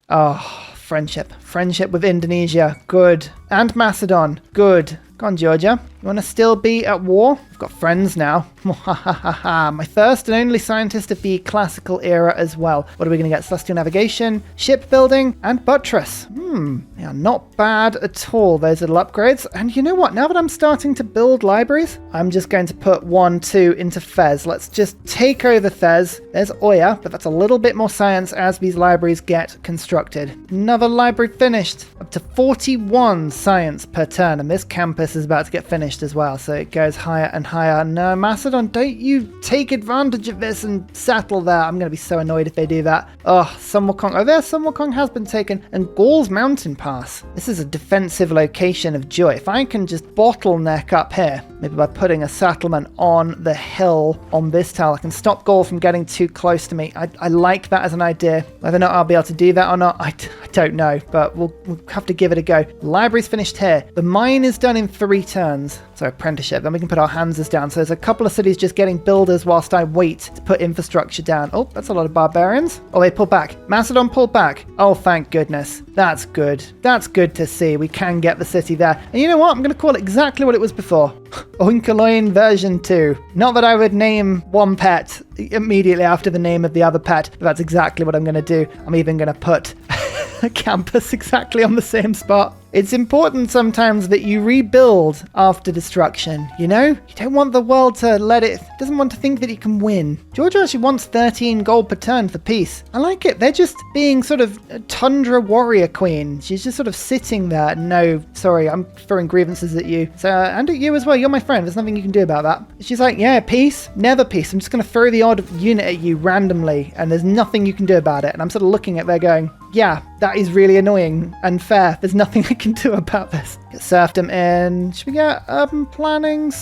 Oh, friendship. Friendship with Indonesia. Good. And Macedon. Good. Go on, Georgia. You want to still be at war? I've got friends now. My first and only scientist of the classical era as well. What are we going to get? Celestial navigation, shipbuilding, and buttress. Yeah, not bad at all, those little upgrades. And you know what? Now that I'm starting to build libraries, I'm just going to put 1, 2 into Fez. Let's just take over Fez. There's Oya, but that's a little bit more science as these libraries get constructed. Another library finished. Up to 41 science per turn, and this campus is about to get finished as well, so it goes higher and higher. No, Macedon, don't you take advantage of this and settle there. I'm going to be so annoyed if they do that. Oh, Sun Wukong. Oh, there, Sun Wukong has been taken. And Gaul's Mountain Pass. This is a defensive location of joy. If I can just bottleneck up here, maybe by putting a settlement on the hill on this tile, I can stop Gaul from getting too close to me. I like that as an idea. Whether or not I'll be able to do that or not, I don't know, but we'll have to give it a go. Library's finished here. The mine is done in 3 turns. So apprenticeship. Then we can put our Hansas down. So there's a couple of cities just getting builders whilst I wait to put infrastructure down. Oh, that's a lot of barbarians. Oh, they pulled back. Macedon pulled back. Oh, thank goodness. That's good. That's good to see. We can get the city there. And you know what? I'm going to call it exactly what it was before. Oinkaloin version 2. Not that I would name one pet immediately after the name of the other pet, but that's exactly what I'm going to do. I'm even going to put a campus exactly on the same spot. It's important sometimes that you rebuild after destruction, you know? You don't want the world to doesn't want to think that it can win. Georgia actually wants 13 gold per turn for peace. I like it. They're just being sort of a tundra warrior queen. She's just sort of sitting there. No, sorry, I'm throwing grievances at you. So, and at you as well. You're my friend. There's nothing you can do about that. She's like, yeah, peace, never peace. I'm just going to throw the odd unit at you randomly, and there's nothing you can do about it. And I'm sort of looking at there going, yeah, that is really annoying and fair. There's nothing I can do about this. Get serfdom in. Should we get urban planning?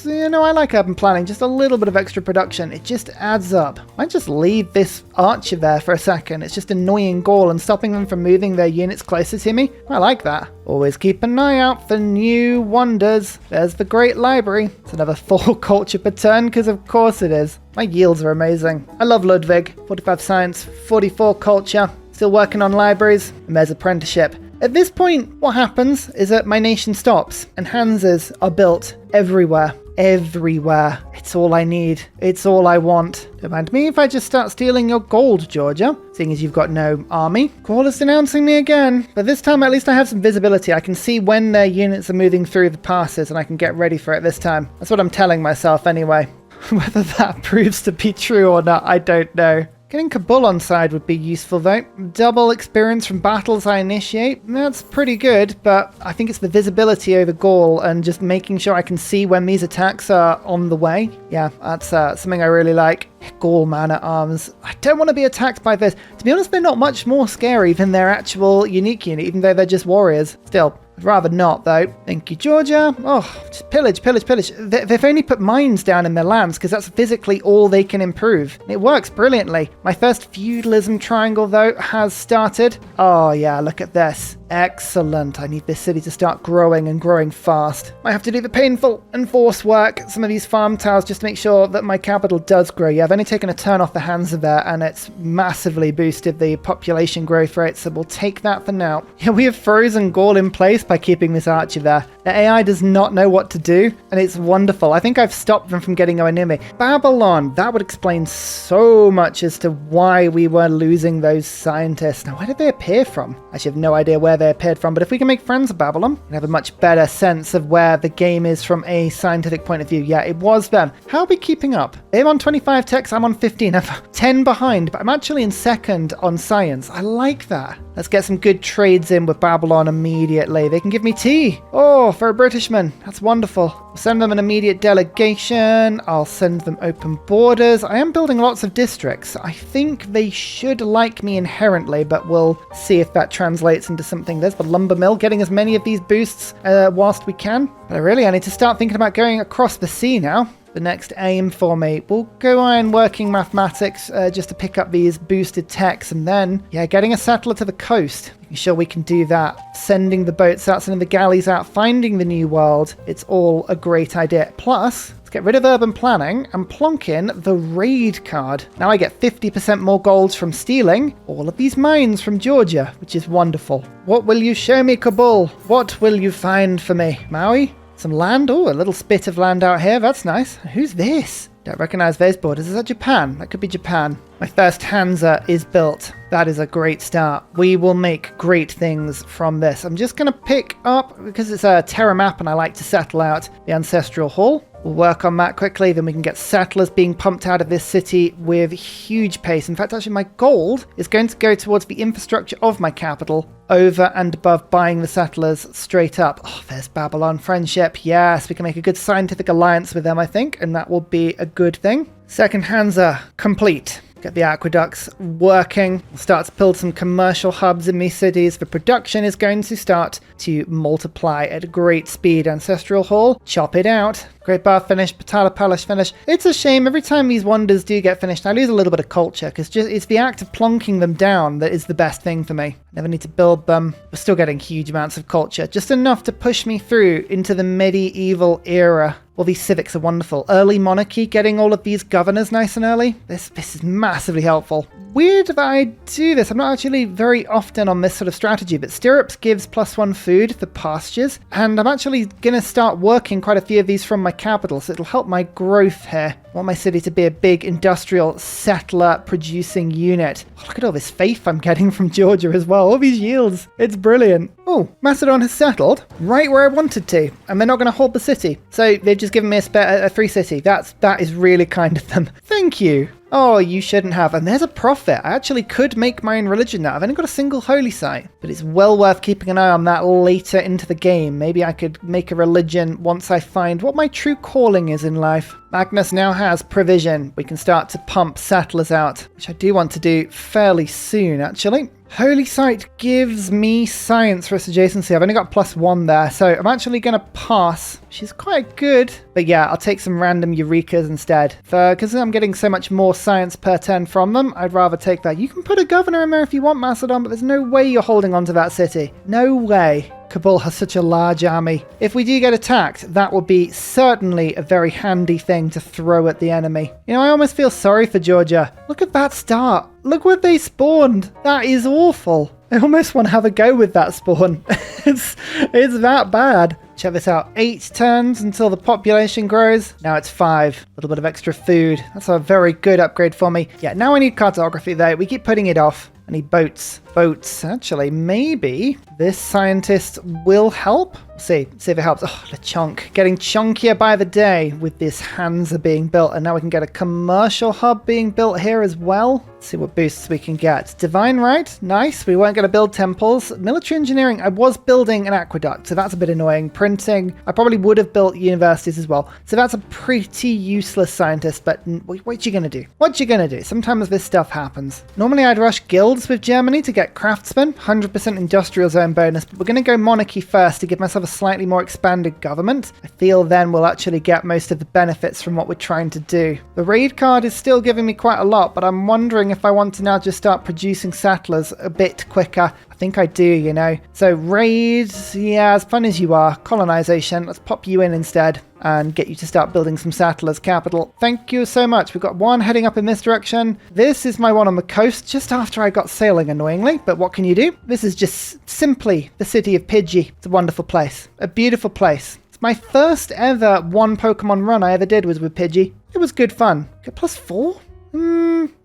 You know, I like urban planning. Just a little bit of extra production. It just adds up. I might just leave this archer there for a second. It's just annoying Gaul and stopping them from moving their units closer to me. I like that. Always keep an eye out for new wonders. There's the Great Library. It's another 4 culture per turn, because of course it is. My yields are amazing. I love Ludwig. 45 science, 44 culture. Still working on libraries, and there's apprenticeship. At this point, what happens is that my nation stops, and Hansas are built everywhere. Everywhere. It's all I need. It's all I want. Don't mind me if I just start stealing your gold, Georgia, seeing as you've got no army. Gaul is denouncing me again, but this time at least I have some visibility. I can see when their units are moving through the passes, and I can get ready for it this time. That's what I'm telling myself anyway. Whether that proves to be true or not, I don't know. Getting Kabul on side would be useful though. Double experience from battles I initiate. That's pretty good, but I think it's the visibility over Gaul and just making sure I can see when these attacks are on the way. Yeah, that's something I really like. Gaul man-at-arms. I don't want to be attacked by this. To be honest, they're not much more scary than their actual unique unit, even though they're just warriors. Still, I'd rather not, though. Thank you, Georgia. Oh, just pillage, pillage, pillage. They've only put mines down in their lands because that's physically all they can improve. It works brilliantly. My first feudalism triangle, though, has started. Oh, yeah, look at this. Excellent. I need this city to start growing and growing fast. I have to do the painful enforce work, some of these farm towers, just to make sure that my capital does grow. Yeah, I've only taken a turn off the Hansa there, and it's massively boosted the population growth rate, so we'll take that for now. Yeah, we have frozen Gaul in place by keeping this archer there. The AI does not know what to do, and it's wonderful. I think I've stopped them from getting going near me. Babylon, that would explain so much as to why we were losing those scientists. Now, where did they appear from? I actually have no idea where they appeared from, but if we can make friends with Babylon, we have a much better sense of where the game is from a scientific point of view. Yeah, it was them. How are we keeping up? They're on 25 techs, I'm on 15. I'm 10 behind, but I'm actually in second on science. I like that. Let's get some good trades in with Babylon immediately. They can give me tea. Oh, for a Britishman. That's wonderful. I'll send them an immediate delegation. I'll send them open borders. I am building lots of districts. I think they should like me inherently, but we'll see if that translates into something. There's the lumber mill, getting as many of these boosts whilst we can. But I need to start thinking about going across the sea now. The next aim for me. We'll go iron working mathematics just to pick up these boosted techs, and then, yeah, getting a settler to the coast. Making sure we can do that. Sending the boats out, sending the galleys out, finding the new world. It's all a great idea. Plus, Let's get rid of urban planning and plonk in the raid card. Now I get 50% more gold from stealing all of these mines from Georgia, which is wonderful. What will you show me, Kabul? What will you find for me? Maui? Some land? Oh, a little spit of land out here. That's nice. Who's this? Don't recognize those borders. Is that Japan? That could be Japan. My first Hansa is built. That is a great start. We will make great things from this. I'm just going to pick up, because it's a Terra map and I like to settle out, the Ancestral Hall. We'll work on that quickly, then we can get settlers being pumped out of this city with huge pace. In fact, actually, my gold is going to go towards the infrastructure of my capital over and above buying the settlers straight up. Oh, there's Babylon friendship. Yes, we can make a good scientific alliance with them, I think, and that will be a good thing. Second Hansa complete. Get the aqueducts working. We'll start to build some commercial hubs in these cities. The production is going to start to multiply at great speed. Ancestral Hall, chop it out. Great Bath finish, Patala Palace finish. It's a shame every time these wonders do get finished, I lose a little bit of culture because it's the act of plonking them down that is the best thing for me. Never need to build them. We're still getting huge amounts of culture, just enough to push me through into the medieval era. Well, these civics are wonderful. Early monarchy, getting all of these governors nice and early. This is massively helpful. Weird that I do this. I'm not actually very often on this sort of strategy, but stirrups gives +1 food for pastures, and I'm actually going to start working quite a few of these from my capital, so it'll help my growth here. I want my city to be a big industrial settler producing unit. Oh, look at all this faith I'm getting from Georgia as well. All these yields. It's brilliant. Oh, Macedon has settled right where I wanted to, and they're not going to hold the city. So they've just given me a free city. That is really kind of them. Thank you. Oh, you shouldn't have. And there's a profit. I actually could make my own religion now. I've only got a single holy site, but it's well worth keeping an eye on that later into the game. Maybe I could make a religion once I find what my true calling is in life. Magnus now has provision. We can start to pump settlers out, which I do want to do fairly soon, actually. Holy site gives me science for its adjacency. I've only got +1 there, so I'm actually going to pass, which is quite good. But yeah, I'll take some random Eurekas instead. Because I'm getting so much more science per turn from them, I'd rather take that. You can put a governor in there if you want, Macedon, but there's no way you're holding on to that city. No way. Kabul has such a large army. If we do get attacked, that would be certainly a very handy thing to throw at the enemy. You know, I almost feel sorry for Georgia. Look at that start. Look where they spawned. That is awful. I almost want to have a go with that spawn. It's that bad. Check this out. 8 turns until the population grows. Now it's 5. A little bit of extra food. That's a very good upgrade for me. Yeah, now I need cartography though. We keep putting it off. I need boats. Boats. Actually, maybe this scientist will help. See if it helps. Oh, the chunk. Getting chunkier by the day with this Hansa being built. And now we can get a commercial hub being built here as well. Let's see what boosts we can get. Divine right. Nice. We weren't going to build temples. Military engineering. I was building an aqueduct, so that's a bit annoying. Printing. I probably would have built universities as well. So that's a pretty useless scientist. But what you going to do? What you going to do? Sometimes this stuff happens. Normally I'd rush guilds with Germany to get craftsmen. 100% industrial zone bonus. But we're going to go monarchy first to give myself a slightly more expanded government. I feel then we'll actually get most of the benefits from what we're trying to do. The raid card is still giving me quite a lot, but I'm wondering if I want to now just start producing settlers a bit quicker. I think I do, you know. So raids, yeah, as fun as you are. Colonization, let's pop you in instead and get you to start building some settlers capital. Thank you so much. We've got one heading up in this direction. This is my one on the coast just after I got sailing, annoyingly. But what can you do? This is just simply the city of Pidgey. It's a wonderful place. A beautiful place. It's my first ever one Pokemon run I ever did was with Pidgey. It was good fun. Get +4?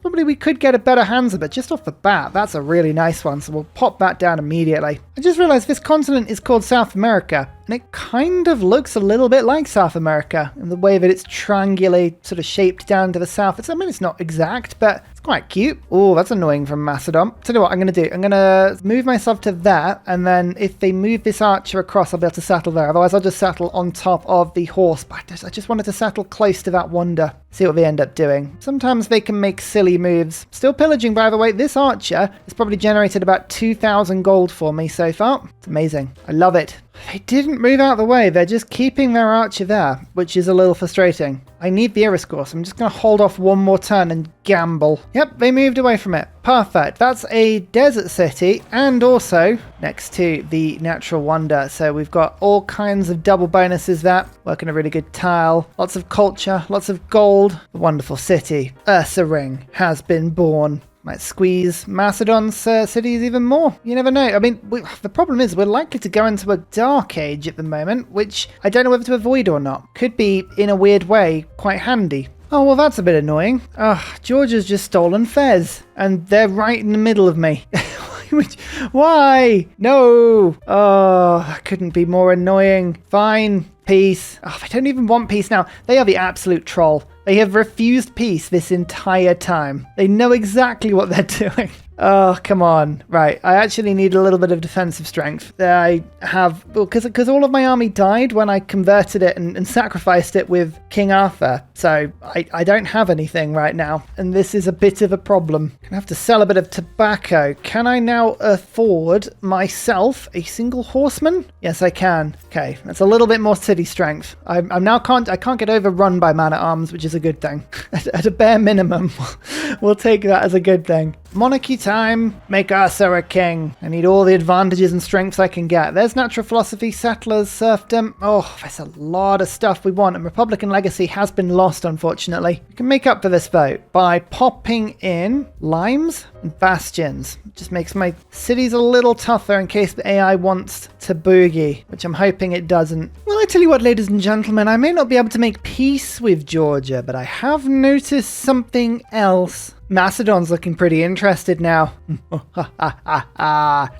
Probably we could get a better Hansa, but just off the bat, that's a really nice one, so we'll pop that down immediately. I just realized this continent is called South America, and it kind of looks a little bit like South America in the way that it's triangularly sort of shaped down to the south. I mean, it's not exact, but it's quite cute. Oh, that's annoying from Macedon. Tell you what I'm going to do. I'm going to move myself to there, and then if they move this archer across, I'll be able to settle there. Otherwise, I'll just settle on top of the horse. But I just wanted to settle close to that wonder. See what they end up doing. Sometimes they can make silly moves. Still pillaging, by the way. This archer has probably generated about 2,000 gold for me so far. It's amazing. I love it. They didn't move out of the way. They're just keeping their archer there, which is a little frustrating. I need the era score, so I'm just going to hold off one more turn and gamble. Yep, they moved away from it. Perfect. That's a desert city and also next to the natural wonder. So we've got all kinds of double bonuses there. Working a really good tile. Lots of culture, lots of gold. A wonderful city. Ursa Ring has been born. Might squeeze Macedon's cities even more. You never know. I mean, the problem is we're likely to go into a dark age at the moment, which I don't know whether to avoid or not. Could be, in a weird way, quite handy. Oh, well, that's a bit annoying. Georgia's just stolen Fez, and they're right in the middle of me. Why? No. Oh, that couldn't be more annoying. Fine. Peace. Oh, I don't even want peace now. They are the absolute troll. They have refused peace this entire time. They know exactly what they're doing. Oh, come on. Right, I actually need a little bit of defensive strength. I have, because all of my army died when I converted it and sacrificed it with King Arthur. So I don't have anything right now, and this is a bit of a problem. I have to sell a bit of tobacco. Can I now afford myself a single horseman? Yes, I can. Okay, that's a little bit more city strength. I can't get overrun by man-at-arms, which is a good thing. At a bare minimum, we'll take that as a good thing. Monarchy time, make Ursa a king. I need all the advantages and strengths I can get. There's natural philosophy, settlers, serfdom. Oh, there's a lot of stuff we want, and Republican legacy has been lost, unfortunately. We can make up for this vote by popping in limes and bastions. It just makes my cities a little tougher in case the AI wants to boogie, which I'm hoping it doesn't. Well, I tell you what, ladies and gentlemen, I may not be able to make peace with Georgia, but I have noticed something else. Macedon's looking pretty interested now.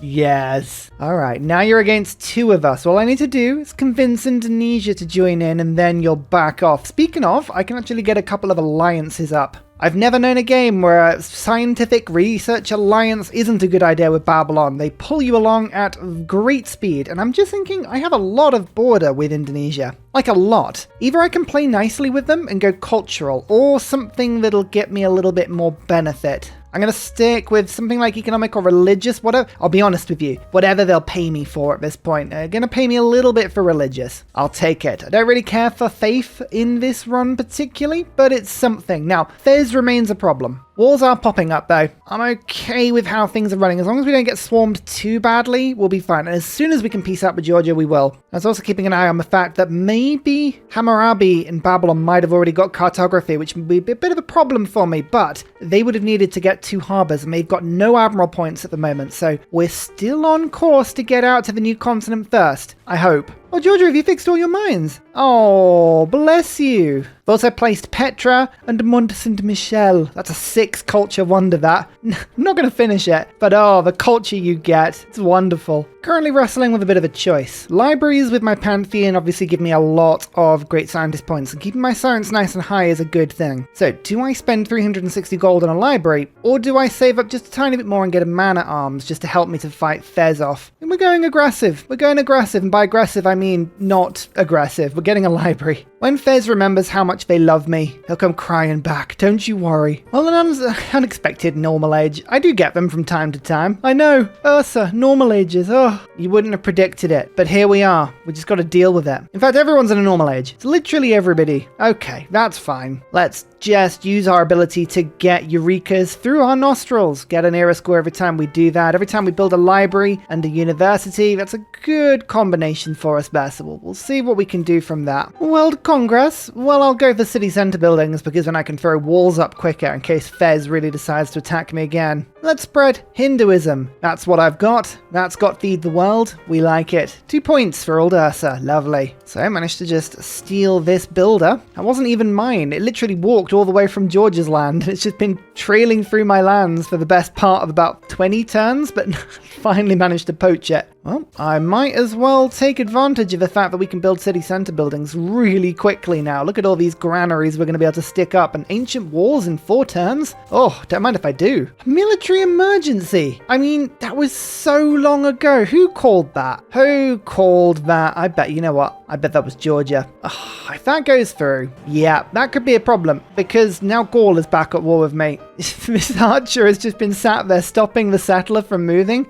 Yes. All right, now you're against two of us. All I need to do is convince Indonesia to join in, and then you'll back off. Speaking of, I can actually get a couple of alliances up. I've never known a game where a scientific research alliance isn't a good idea with Babylon. They pull you along at great speed, and I'm just thinking I have a lot of border with Indonesia. Like a lot. Either I can play nicely with them and go cultural, or something that'll get me a little bit more benefit. I'm going to stick with something like economic or religious, whatever. I'll be honest with you, whatever they'll pay me for at this point. They're going to pay me a little bit for religious. I'll take it. I don't really care for faith in this run particularly, but it's something. Now, Fez remains a problem. Walls are popping up though. I'm okay with how things are running. As long as we don't get swarmed too badly, we'll be fine. And as soon as we can peace out with Georgia, we will. I was also keeping an eye on the fact that maybe Hammurabi in Babylon might have already got cartography, which would be a bit of a problem for me, but they would have needed to get 2 harbors and they've got no admiral points at the moment. So we're still on course to get out to the new continent first, I hope. Oh, Georgia, have you fixed all your mines? Oh, bless you. I've also placed Petra and Mont Saint-Michel. That's a 6 culture wonder, that. I'm not going to finish it, but oh, the culture you get. It's wonderful. Currently wrestling with a bit of a choice. Libraries with my Pantheon obviously give me a lot of great scientist points, and keeping my science nice and high is a good thing. So, do I spend 360 gold on a library, or do I save up just a tiny bit more and get a man-at-arms just to help me to fight Fez off? And we're going aggressive. We're going aggressive, and by aggressive I mean not aggressive. We're getting a library. When Fez remembers how much they love me, he'll come crying back, don't you worry. Well, an unexpected normal age. I do get them from time to time. I know, Ursa, normal ages, oh, you wouldn't have predicted it, but here we are. We just got to deal with it. In fact, everyone's in a normal age. It's literally everybody. Okay, that's fine. Let's just use our ability to get Eurekas through our nostrils. Get an era score every time we do that. Every time we build a library and a university, that's a good combination for us there. So we'll see what we can do from that. World Congress. Well, I'll go for city center buildings because then I can throw walls up quicker in case Fez really decides to attack me again. Let's spread Hinduism. That's what I've got. That's got Feed the World. We like it. 2 points for old Ursa. Lovely. So I managed to just steal this builder. That wasn't even mine. It literally walked all the way from Georgia's land. It's just been trailing through my lands for the best part of about 20 turns, but finally managed to poach it. Well, I might as well take advantage of the fact that we can build city center buildings really quickly now. Look at all these granaries we're going to be able to stick up, and ancient walls in 4 turns. Oh, don't mind if I do. Military emergency. I mean, that was so long ago. Who called that? Who called that? I bet, you know what? I bet that was Georgia. Oh, if that goes through, yeah, that could be a problem because now Gaul is back at war with me. This archer has just been sat there stopping the settler from moving.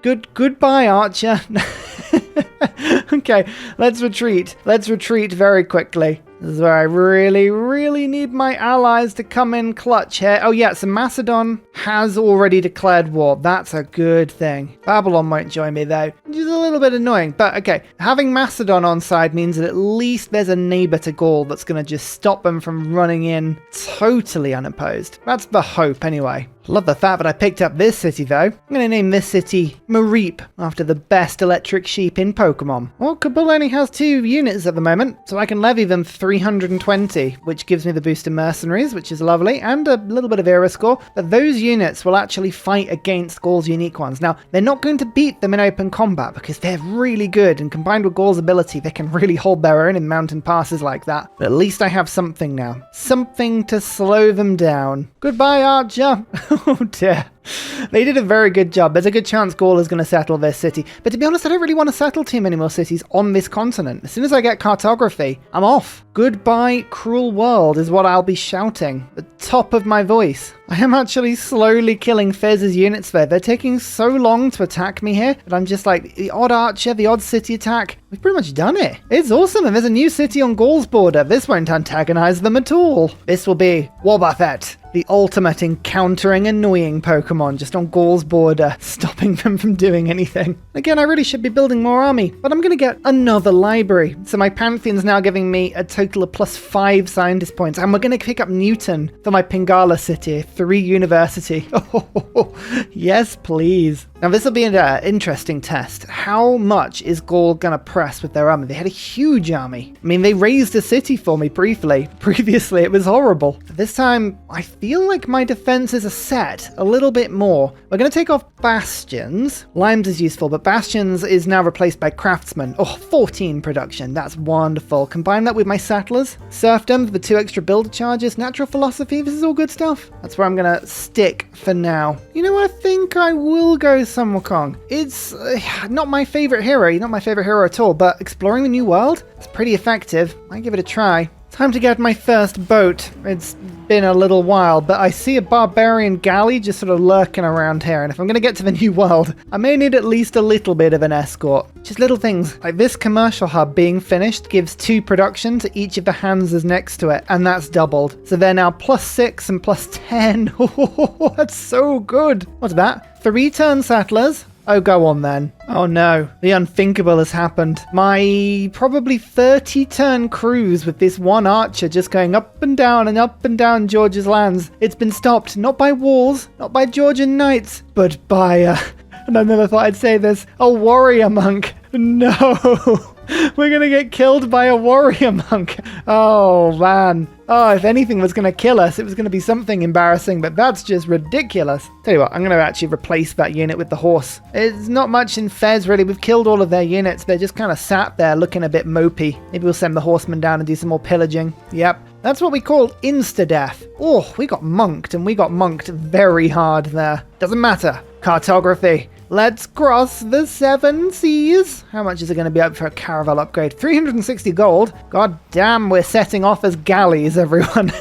Goodbye, archer. Okay, let's retreat. Let's retreat very quickly. This is where I really, really need my allies to come in clutch here. Oh yeah, so Macedon has already declared war. That's a good thing. Babylon won't join me though, which is a little bit annoying. But okay, having Macedon on side means that at least there's a neighbor to Gaul that's going to just stop them from running in totally unopposed. That's the hope anyway. Love the fact that I picked up this city though. I'm going to name this city Mareep after the best electric sheep in Pokemon. Well, Kabul only has 2 units at the moment, so I can levy them 320, which gives me the boost in mercenaries, which is lovely, and a little bit of era score. But those units will actually fight against Gaul's unique ones. Now, they're not going to beat them in open combat because they're really good, and combined with Gaul's ability, they can really hold their own in mountain passes like that. But at least I have something now. Something to slow them down. Goodbye, Archer. Oh dear. They did a very good job. There's a good chance Gaul is going to settle this city. But to be honest, I don't really want to settle too many more cities on this continent. As soon as I get cartography, I'm off. Goodbye, cruel world is what I'll be shouting at the top of my voice. I am actually slowly killing Fez's units there. They're taking so long to attack me here that I'm just like, the odd archer, the odd city attack. We've pretty much done it. It's awesome. And there's a new city on Gaul's border. This won't antagonize them at all. This will be Wobbuffet, the ultimate encountering annoying Pokemon just on Gaul's border, stopping them from doing anything. Again, I really should be building more army, but I'm going to get another library. So my Pantheon's now giving me a total of +5 scientist points, and we're going to pick up Newton for my Pingala city, 3 university. Oh, yes, please. Now this will be an interesting test. How much is Gaul going to press with their army? They had a huge army. I mean, they raised a city for me briefly. Previously, it was horrible. But this time, I feel like my defenses are set a little bit more. We're going to take off Bastions. Limes is useful, but Bastions is now replaced by Craftsmen. Oh, 14 production. That's wonderful. Combine that with my Settlers. Serfdom for the 2 extra builder charges. Natural Philosophy. This is all good stuff. That's where I'm going to stick for now. You know, I think I will go Sun Wukong. It's not my favorite hero. Not my favorite hero at all, but exploring the new world, it's pretty effective. Might give it a try. Time to get my first boat. It's been a little while, but I see a barbarian galley just sort of lurking around here, and if I'm going to get to the new world, I may need at least a little bit of an escort. Just little things, like this commercial hub being finished gives 2 production to each of the Hansas next to it, and that's doubled. So they're now +6 and +10. Oh, that's so good. What's that? 3 turn settlers. Oh, go on then. Oh no, the unthinkable has happened. My probably 30-turn cruise with this one archer just going up and down Georgia's lands. It's been stopped, not by walls, not by Georgian knights, but by, and I never thought I'd say this, a warrior monk. No, we're gonna get killed by a warrior monk. Oh man. Oh, if anything was going to kill us, it was going to be something embarrassing, but that's just ridiculous. Tell you what, I'm going to actually replace that unit with the horse. It's not much in Fez, really. We've killed all of their units. They're just kind of sat there looking a bit mopey. Maybe we'll send the horsemen down and do some more pillaging. Yep. That's what we call insta-death. Oh, we got monked, and we got monked very hard there. Doesn't matter. Cartography. Let's cross the 7 seas. How much is it going to be up for a caravel upgrade? 360 gold. God damn, we're setting off as galleys, everyone.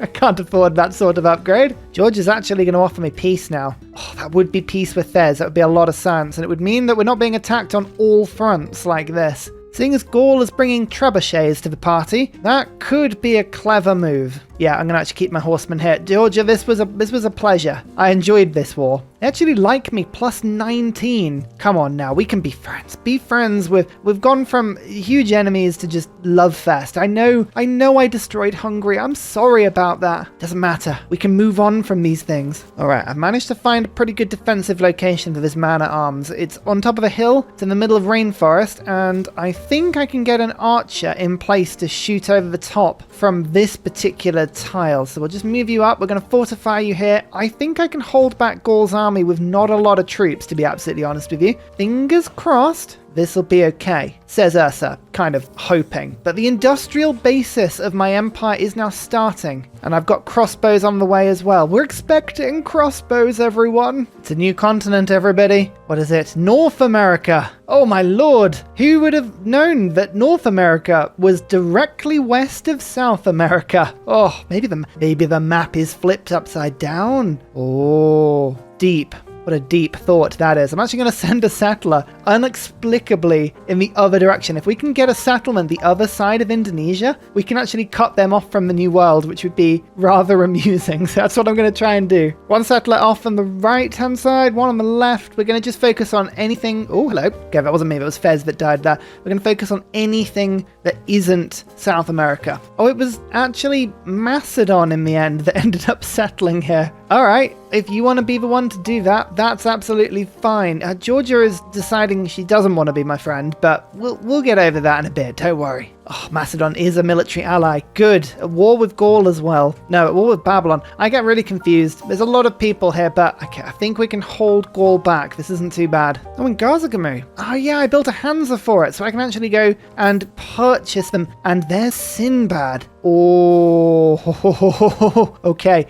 I can't afford that sort of upgrade. George is actually going to offer me peace now. Oh, that would be peace with Fez. That would be a lot of science, and it would mean that we're not being attacked on all fronts like this. Seeing as Gaul is bringing trebuchets to the party, that could be a clever move. Yeah, I'm going to actually keep my horsemen here. Georgia, this was a pleasure. I enjoyed this war. They actually like me, +19. Come on now, we can be friends. Be friends with... We've gone from huge enemies to just love fest. I know I destroyed Hungary. I'm sorry about that. Doesn't matter. We can move on from these things. All right, I've managed to find a pretty good defensive location for this man-at-arms. It's on top of a hill. It's in the middle of rainforest, and I think I can get an archer in place to shoot over the top from this particular tile. So we'll just move you up. We're going to fortify you here. I think I can hold back Gaul's army with not a lot of troops, to be absolutely honest with you. Fingers crossed. This'll be okay, says Ursa, kind of hoping. But the industrial basis of my empire is now starting, and I've got crossbows on the way as well. We're expecting crossbows, everyone. It's a new continent, everybody. What is it? North America. Oh my lord. Who would have known that North America was directly west of South America? Oh, maybe the map is flipped upside down. Oh, deep. What a deep thought that is. I'm actually going to send a settler inexplicably in the other direction. If we can get a settlement the other side of Indonesia, we can actually cut them off from the New World, which would be rather amusing. So that's what I'm going to try and do. One settler off on the right-hand side, one on the left. We're going to just focus on anything. Oh, hello. Okay, that wasn't me. That was Fez that died there. We're going to focus on anything that isn't South America. Oh, it was actually Macedon in the end that ended up settling here. All right. If you want to be the one to do that, that's absolutely fine. Georgia is deciding she doesn't want to be my friend, but we'll get over that in a bit. Don't worry. Oh, Macedon is a military ally. Good. At war with Gaul as well. No, at war with Babylon. I get really confused. There's a lot of people here, but okay, I think we can hold Gaul back. This isn't too bad. Oh, and Garzagamu. Oh, yeah, I built a Hansa for it, so I can actually go and purchase them. And there's Sinbad. Oh, okay.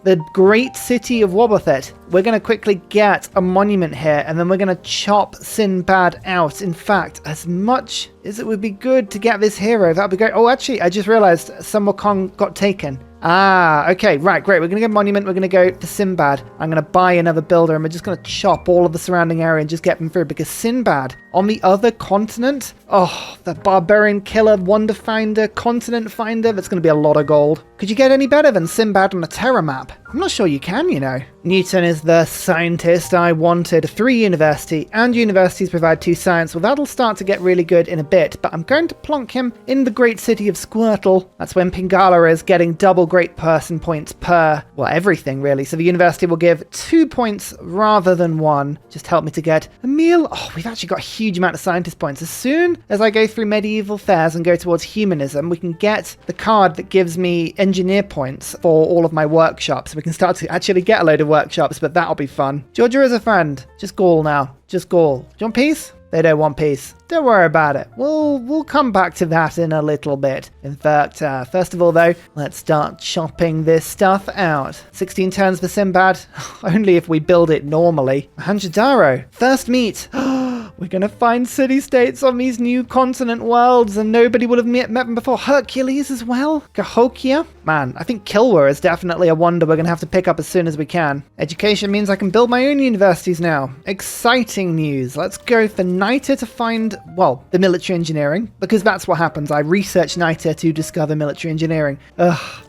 The great city of Wobothet. We're going to quickly get a monument here, and then we're going to chop Sinbad out. In fact, as much as it would be good to get this hero, that would be great. Oh, actually, I just realized Samarkand got taken. Ah, okay, right, great. We're going to get a monument. We're going to go for Sinbad. I'm going to buy another builder, and we're just going to chop all of the surrounding area and just get them through, because Sinbad on the other continent, oh, the barbarian killer, wonder finder, continent finder, that's going to be a lot of gold. Could you get any better than Sinbad on a Terra map? I'm not sure you can, you know. Newton is the scientist I wanted. 3 university, and universities provide 2 science. Well, that'll start to get really good in a bit, but I'm going to plonk him in the great city of Squirtle. That's when Pingala is getting double great person points per, well, everything really. So the university will give 2 points rather than 1. Just help me to get a meal. Oh, we've actually got a huge amount of scientist points. As soon as I go through medieval fairs and go towards humanism, we can get the card that gives me engineer points for all of my workshops. We can start to actually get a load of workshops, but that'll be fun. Georgia is a friend. Just Gaul now. Just Gaul. Do you want peace? They don't want peace. Don't worry about it. We'll come back to that in a little bit. In fact, first of all, though, let's start chopping this stuff out. 16 turns for Sinbad. Only if we build it normally. Mohenjo-Daro. First meet. We're going to find city-states on these new continent worlds, and nobody would have met them before. Hercules as well? Cahokia? Man, I think Kilwa is definitely a wonder we're going to have to pick up as soon as we can. Education means I can build my own universities now. Exciting news. Let's go for NITR to find, well, the military engineering, because that's what happens. I research NITR to discover military engineering.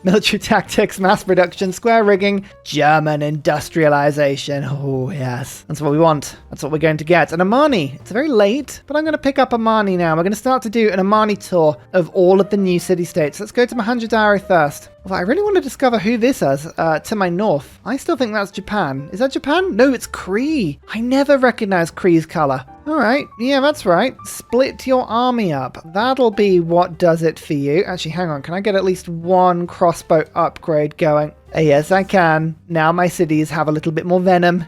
Military tactics, mass production, square rigging, German industrialization. Oh, yes. That's what we want. That's what we're going to get. And Amani. It's very late, but I'm going to pick up Amani now. We're going to start to do an Amani tour of all of the new city-states. Let's go to Mohenjo-Daro first. Although I really want to discover who this is to my north. I still think that's Japan. Is that Japan? No, it's Cree. I never recognized Cree's color. All right. Yeah, that's right. Split your army up. That'll be what does it for you. Actually, hang on. Can I get at least 1 crossbow upgrade going? Yes, I can. Now my cities have a little bit more venom.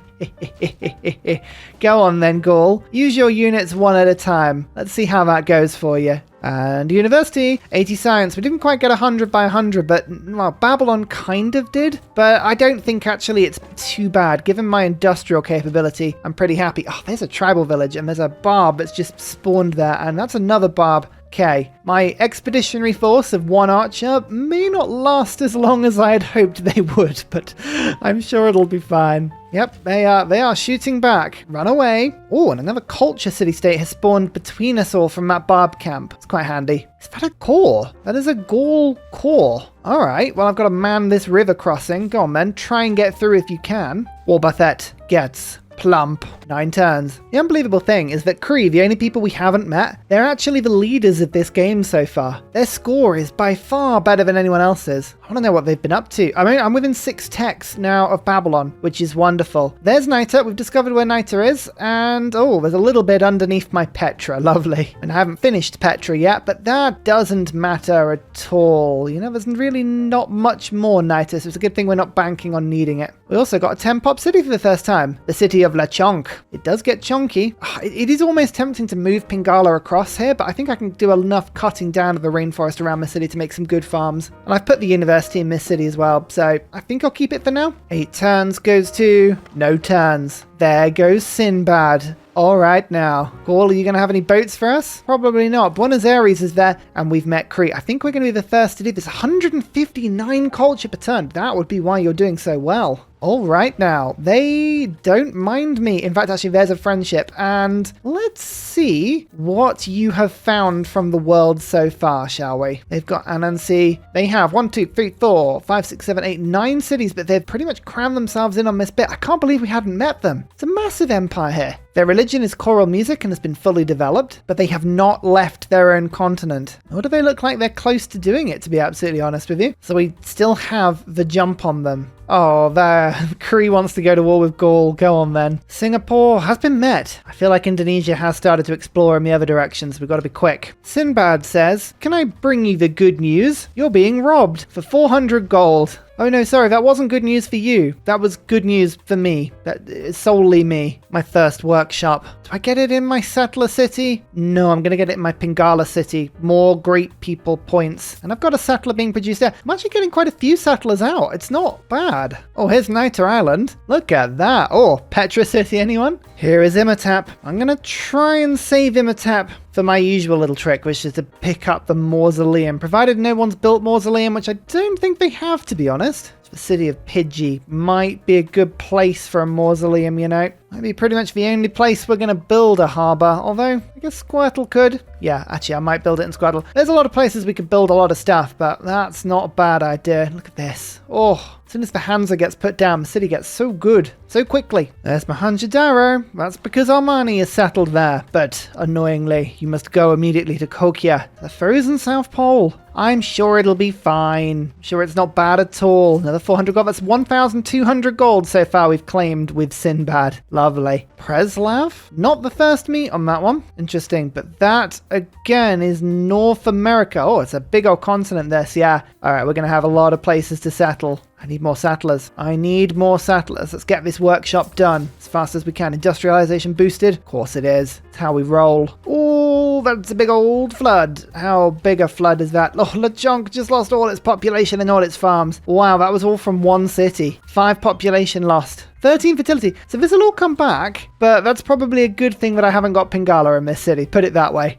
Go on then, Gaul. Use your units 1 at a time. Let's see how that goes for you. And university, 80 science. We didn't quite get 100 by 100, but, well, Babylon kind of did. But I don't think actually it's too bad. Given my industrial capability, I'm pretty happy. Oh, there's a tribal village, and there's a barb that's just spawned there, and that's another barb. Okay, my expeditionary force of 1 archer may not last as long as I had hoped they would, but I'm sure it'll be fine. Yep, they are shooting back. Run away. Oh, and another culture city-state has spawned between us all from that barb camp. It's quite handy. Is that a core? That is a Gaul core. All right, well, I've got to man this river crossing. Go on, then. Try and get through if you can. Warbothet gets plump. 9 turns. The unbelievable thing is that Cree, the only people we haven't met, they're actually the leaders of this game so far. Their score is by far better than anyone else's. I want to know what they've been up to. I mean, I'm within 6 techs now of Babylon, which is wonderful. There's NITR. We've discovered where NITR is. And, oh, there's a little bit underneath my Petra. Lovely. And I haven't finished Petra yet, but that doesn't matter at all. You know, there's really not much more NITR, so it's a good thing we're not banking on needing it. We also got a 10-pop city for the first time. The city of Lechonk. It does get chunky. It is almost tempting to move Pingala across here, but I think I can do enough cutting down of the rainforest around my city to make some good farms. And I've put the university in this city as well, so I think I'll keep it for now. 8 turns goes to no turns. There goes Sinbad. All right now. Gaul, are you going to have any boats for us? Probably not. Buenos Aires is there, and we've met Crete. I think we're going to be the first to do this. 159 culture per turn. That would be why you're doing so well. All right now, they don't mind me. In fact, actually, there's a friendship. And let's see what you have found from the world so far, shall we? They've got Anansi. They have 1, 2, 3, 4, 5, 6, 7, 8, 9 cities, but they've pretty much crammed themselves in on this bit. I can't believe we hadn't met them. It's a massive empire here. Their religion is choral music and has been fully developed, but they have not left their own continent. Nor do they look like they're close to doing it, to be absolutely honest with you. So we still have the jump on them. Oh, there. Cree wants to go to war with Gaul. Go on then. Singapore has been met. I feel like Indonesia has started to explore in the other directions. We've got to be quick. Sinbad says, can I bring you the good news? You're being robbed for 400 gold. Oh no, sorry, that wasn't good news for you. That was good news for me. That is solely me. My first workshop. Do I get it in my settler city? No, I'm going to get it in my Pingala city. More great people points. And I've got a settler being produced there. I'm actually getting quite a few settlers out. It's not bad. Oh, here's Niter Island. Look at that. Oh, Petra City, anyone? Here is Imatap. I'm going to try and save Imatap for my usual little trick, which is to pick up the mausoleum, provided no one's built mausoleum, which I don't think they have, to be honest. The city of Pidgey might be a good place for a mausoleum, you know. Might be pretty much the only place we're going to build a harbour, although I guess Squirtle could. Yeah, actually, I might build it in Squirtle. There's a lot of places we could build a lot of stuff, but that's not a bad idea. Look at this. Oh, as soon as the Hansa gets put down, the city gets so good, so quickly. There's Mohenjo-Daro. That's because Armani is settled there, but annoyingly, you must go immediately to Kokia, the frozen South Pole. I'm sure it'll be fine. I'm sure it's not bad at all. Another 400 gold. That's 1,200 gold so far we've claimed with Sinbad. Lovely. Preslav? Not the first meet on that one. Interesting. But that, again, is North America. Oh, it's a big old continent, this. Yeah. All right, we're going to have a lot of places to settle. I need more settlers. I need more settlers. Let's get this workshop done as fast as we can. Industrialization boosted? Of course it is. It's how we roll. Oh, that's a big old flood. How big a flood is that? Oh, Lechonk just lost all its population and all its farms. Wow, that was all from one city. 5 population lost. 13 fertility. So this will all come back, but that's probably a good thing that I haven't got Pingala in this city. Put it that way.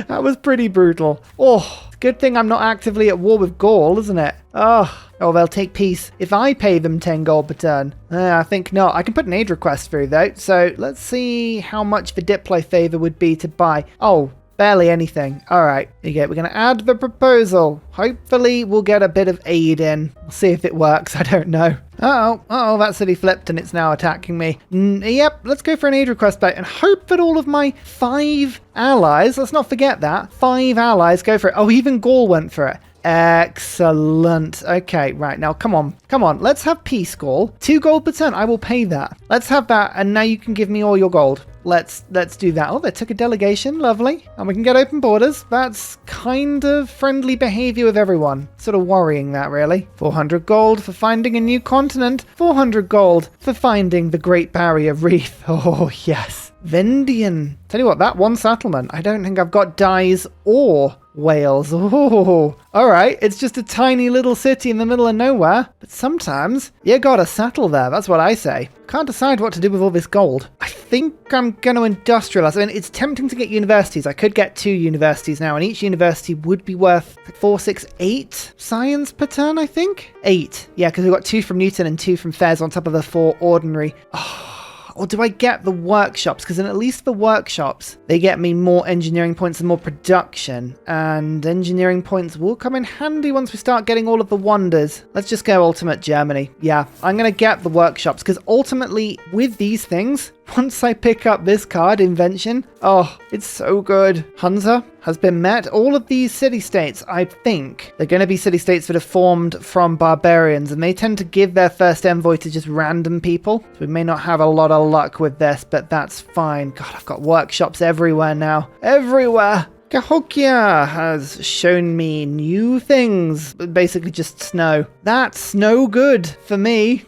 That was pretty brutal. Oh, good thing I'm not actively at war with Gaul, isn't it? Oh, they'll take peace if I pay them 10 gold per turn. I think not. I can put an aid request through, though. So let's see how much the Diplo favor would be to buy. Oh, barely anything. All right, there you go. We're going to add the proposal. Hopefully, we'll get a bit of aid in. We'll see if it works. I don't know. Uh-oh, that city flipped and it's now attacking me. Yep, let's go for an aid request back and hope that all of my 5 allies, let's not forget that, 5 allies go for it. Oh, even Gaul went for it. Excellent. Okay, right, now come on. Let's have peace, Gaul. 2 gold per turn. I will pay that. Let's have that, and now you can give me all your gold. Let's do that. Oh, they took a delegation. Lovely. And we can get open borders. That's kind of friendly behavior with everyone. Sort of worrying that, really. 400 gold for finding a new continent. 400 gold for finding the Great Barrier Reef. Oh, yes. Vendian. Tell you what, that one settlement, I don't think I've got dyes or Wales. Oh, all right. It's just a tiny little city in the middle of nowhere. But sometimes you gotta settle there. That's what I say. Can't decide what to do with all this gold. I think I'm going to industrialize. I mean, it's tempting to get universities. I could get 2 universities now, and each university would be worth 4, 6, 8 science per turn, I think? 8. Yeah, because we've got 2 from Newton and 2 from Fez on top of the 4 ordinary. Oh. Or do I get the workshops? Because in at least the workshops, they get me more engineering points and more production. And engineering points will come in handy once we start getting all of the wonders. Let's just go Ultimate Germany. Yeah, I'm going to get the workshops. Because ultimately, with these things, once I pick up this card, Invention, oh, it's so good. Hansa has been met. All of these city-states, I think, they're going to be city-states that are formed from barbarians, and they tend to give their first envoy to just random people. So we may not have a lot of luck with this, but that's fine. God, I've got workshops everywhere now. Everywhere! Cahokia has shown me new things, basically just snow. That's no good for me.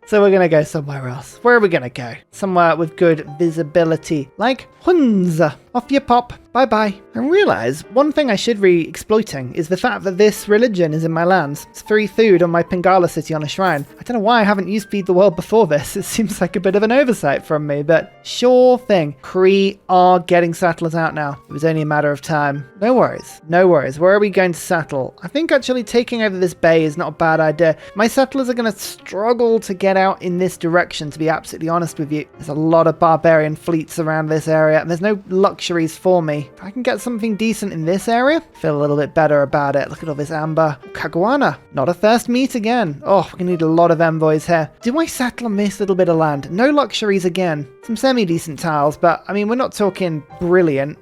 So we're going to go somewhere else. Where are we going to go? Somewhere with good visibility, like Hunza. Off you pop. Bye-bye. I realise one thing I should be exploiting is the fact that this religion is in my lands. It's 3 food on my Pingala city on a shrine. I don't know why I haven't used Feed the World before this. It seems like a bit of an oversight from me, but sure thing. Cree are getting settlers out now. It was only a matter of time. No worries. No worries. Where are we going to settle? I think actually taking over this bay is not a bad idea. My settlers are going to struggle to get out in this direction, to be absolutely honest with you. There's a lot of barbarian fleets around this area, and there's no luxuries for me. If I can get something decent in this area, feel a little bit better about it. Look at all this amber. Caguana. Not a thirst meet again. Oh, we're going to need a lot of envoys here. Do I settle on this little bit of land? No luxuries again. Some semi-decent tiles, but I mean, we're not talking brilliant.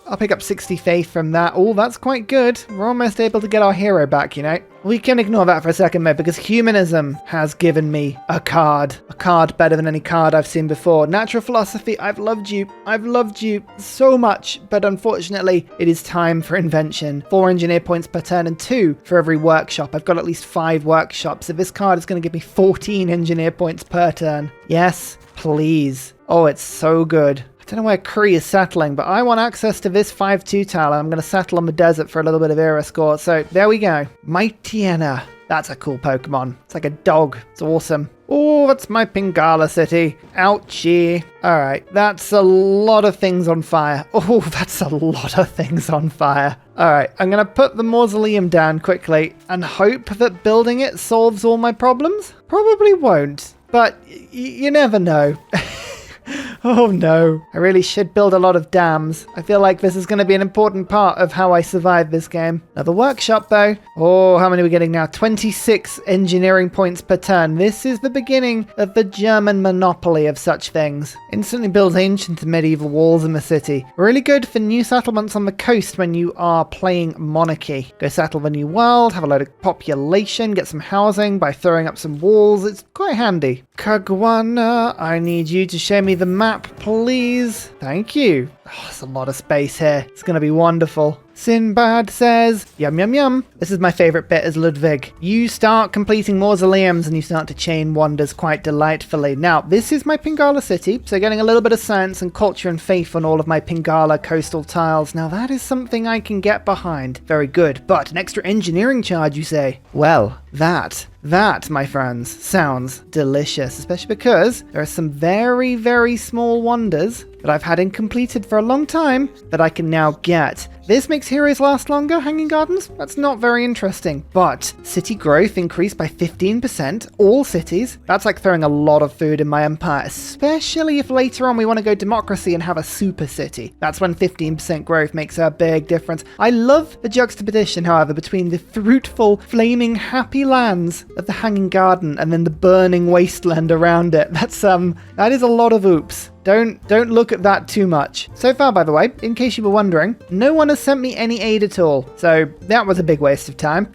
I'll pick up 60 faith from that. Oh, that's quite good. We're almost able to get our hero back, you know. We can ignore that for a second, though, because humanism has given me a card. A card better than any card I've seen before. Natural philosophy, I've loved you. I've loved you so much, but unfortunately, it is time for invention. 4 engineer points per turn and 2 for every workshop. I've got at least 5 workshops. So this card is going to give me 14 engineer points per turn. Yes, please. Oh, it's so good. I don't know where Cree is settling, but I want access to this 5-2 tile. I'm going to settle on the desert for a little bit of era score. So there we go. Mightyena. That's a cool Pokemon. It's like a dog. It's awesome. Oh, that's my Pingala city. Ouchie. All right, that's a lot of things on fire. Oh, that's a lot of things on fire. All right, I'm going to put the mausoleum down quickly and hope that building it solves all my problems. Probably won't, but you never know. Oh no, I really should build a lot of dams. I feel like this is going to be an important part of how I survive this game. Another workshop though. Oh, how many are we getting now? 26 engineering points per turn. This is the beginning of the German monopoly of such things. Instantly build ancient and medieval walls in the city. Really good for new settlements on the coast when you are playing monarchy. Go settle the new world, have a load of population, get some housing by throwing up some walls. It's quite handy. Caguana, I need you to show me the map, please. Thank you. Oh, there's a lot of space here. It's going to be wonderful. Sinbad says, yum, yum, yum. This is my favorite bit as Ludwig. You start completing mausoleums and you start to chain wonders quite delightfully. Now, this is my Pingala city, so getting a little bit of science and culture and faith on all of my Pingala coastal tiles. Now, that is something I can get behind. Very good. But an extra engineering charge, you say? Well, that, my friends, sounds delicious, especially because there are some very, very small wonders that I've had incompleted for a long time that I can now get. This makes heroes last longer, Hanging Gardens? That's not very interesting. But city growth increased by 15%, all cities. That's like throwing a lot of food in my empire, especially if later on we want to go democracy and have a super city. That's when 15% growth makes a big difference. I love the juxtaposition, however, between the fruitful, flaming, happy lands of the Hanging Garden and then the burning wasteland around it. That is a lot of oops. Don't look at that too much. So far, by the way, in case you were wondering, no one has sent me any aid at all. So that was a big waste of time.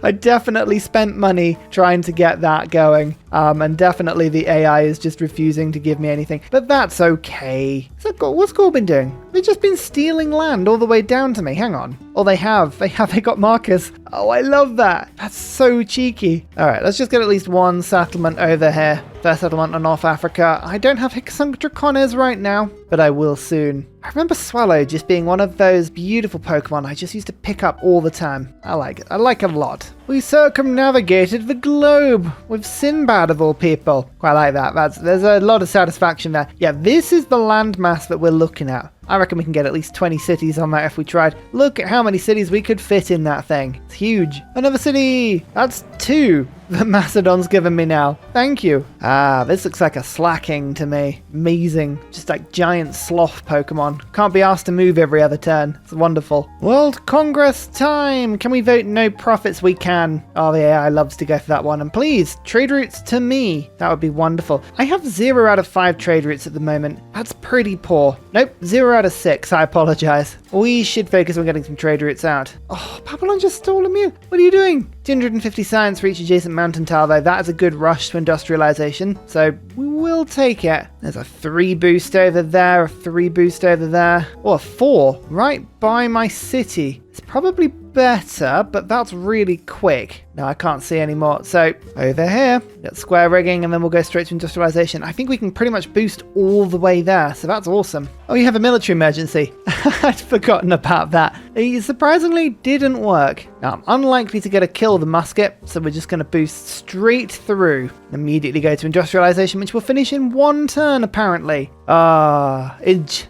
I definitely spent money trying to get that going. And definitely the AI is just refusing to give me anything. But that's okay. What's Gaul been doing? They've just been stealing land all the way down to me. Hang on. Oh, they have. They got markers. Oh, I love that. That's so cheeky. All right, let's just get at least one settlement over here. First settlement on North Africa. I don't have Hixunk Draconis right now, but I will soon. I remember Swallow just being one of those beautiful Pokemon I just used to pick up all the time. I like it. I like it a lot. We circumnavigated the globe with Sinbad of all people. Quite like that. There's a lot of satisfaction there. Yeah, this is the landmass that we're looking at. I reckon we can get at least 20 cities on that if we tried. Look at how many cities we could fit in that thing. It's huge. Another city. That's 2 that Macedon's given me now. Thank you. This looks like a slacking to me. Amazing. Just like giant sloth Pokemon. Can't be asked to move every other turn. It's wonderful. World Congress time. Can we vote no profits? We can. Oh, the AI loves to go for that one. And please, trade routes to me. That would be wonderful. I have 0 out of 5 trade routes at the moment. That's pretty poor. Nope, 0 out of 6. I apologize. We should focus on getting some trade routes out. Oh, Papillon just stole a meal. What are you doing? 250 science for each adjacent mountain tile, though. That is a good rush to industrialization, so we will take it. There's a 3 boost over there, a 3 boost over there, or a 4 right by my city. It's probably better, but that's really quick. No, I can't see anymore. So over here, Get square rigging, and then we'll go straight to industrialization. I think we can pretty much boost all the way there, so that's awesome. Oh, you have a military emergency. I'd forgotten about that. It surprisingly didn't work. Now, I'm unlikely to get a kill with the musket, so we're just going to boost straight through. Immediately go to industrialization, which will finish in 1 turn, apparently.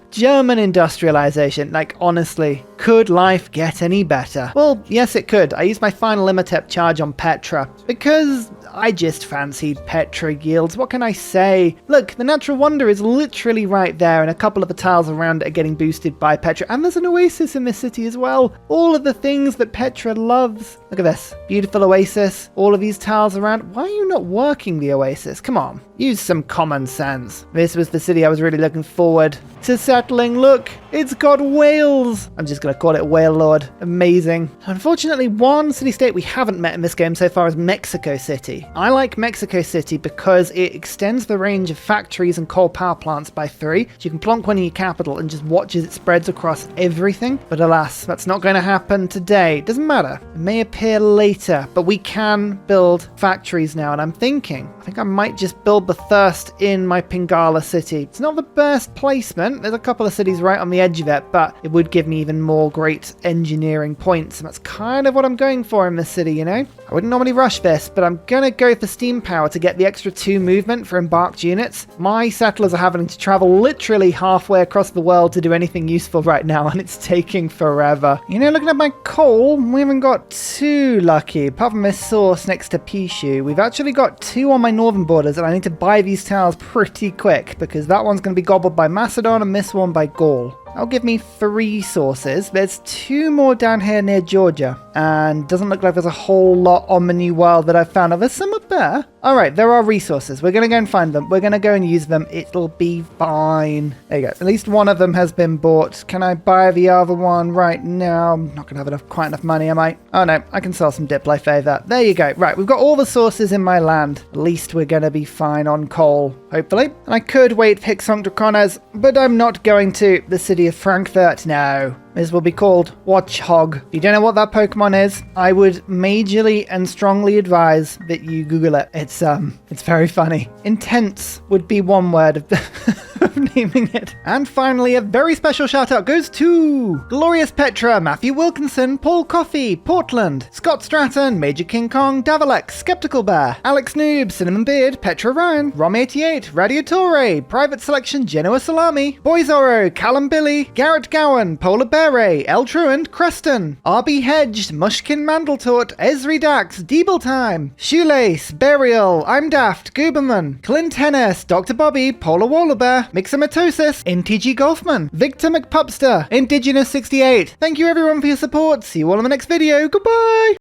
German industrialization. Like, honestly, could life get any better? Well, yes, it could. I used my final Imhotep charge on Petra because I just fancied Petra yields. What can I say? Look, the natural wonder is literally right there, and a couple of the tiles around it are getting boosted by Petra. And there's an oasis in this city as well. All of the things that Petra loves. Look at this. Beautiful oasis. All of these tiles around. Why are you not working the oasis? Come on. Use some common sense. This was the city I was really looking forward to settling. Look, it's got whales. I'm just going to call it Whale Lord. Amazing. Unfortunately, one city-state we haven't met in this game so far is Mexico City. I like Mexico City because it extends the range of factories and coal power plants by 3. So you can plonk one in your capital and just watch as it spreads across everything. But alas, that's not going to happen today. Doesn't matter. It may appear later, but we can build factories now. And I think I might just build the Thirst in my Pingala city. It's not the best placement. There's a couple of cities right on the edge of it, but it would give me even more great engineering points. And that's kind of what I'm going for in this city, you know? I wouldn't normally rush this, but I'm going to go for steam power to get the extra 2 movement for embarked units. My settlers are having to travel literally halfway across the world to do anything useful right now, and it's taking forever. You know, looking at my coal, we haven't got too lucky. Apart from this source next to Pishu, we've actually got 2 on my northern borders, and I need to buy these tiles pretty quick because that one's going to be gobbled by Macedon and this one by Gaul. That'll give me 3 sources. There's 2 more down here near Georgia, and doesn't look like there's a whole lot on the new world that I've found. Oh, there's some up there. All right, there are resources. We're going to go and find them. We're going to go and use them. It'll be fine. There you go. At least one of them has been bought. Can I buy the other one right now? I'm not going to have quite enough money, am I? Oh, no. I can sell some Diplo favor. There you go. Right, we've got all the sources in my land. At least we're going to be fine on coal, hopefully. And I could wait for Hixonk Draconas, but I'm not going to. The city of Frankfurt, no. This will be called Watchhog. If you don't know what that Pokemon is, I would majorly and strongly advise that you Google it. It's very funny. Intense would be one word of naming it. And finally, a very special shout out goes to Glorious Petra, Matthew Wilkinson, Paul Coffey, Portland, Scott Stratton, Major King Kong, Davalex, Skeptical Bear, Alex Noob, Cinnamon Beard, Petra Ryan, Rom88, Radiatore, Private Selection, Genoa Salami, Boyzoro, Callum Billy, Garrett Gowan, Polar Beret, El Truant, Creston, RB Hedged, Mushkin Mandletort, Esri Dax, Deeble Time, Shoelace, Burial, I'm Daft, Gooberman, Clint Hennis, Dr. Bobby, Polar Wallabear, Mixomatosis, NTG Golfman, Victor McPupster, Indigenous68. Thank you everyone for your support. See you all in the next video. Goodbye!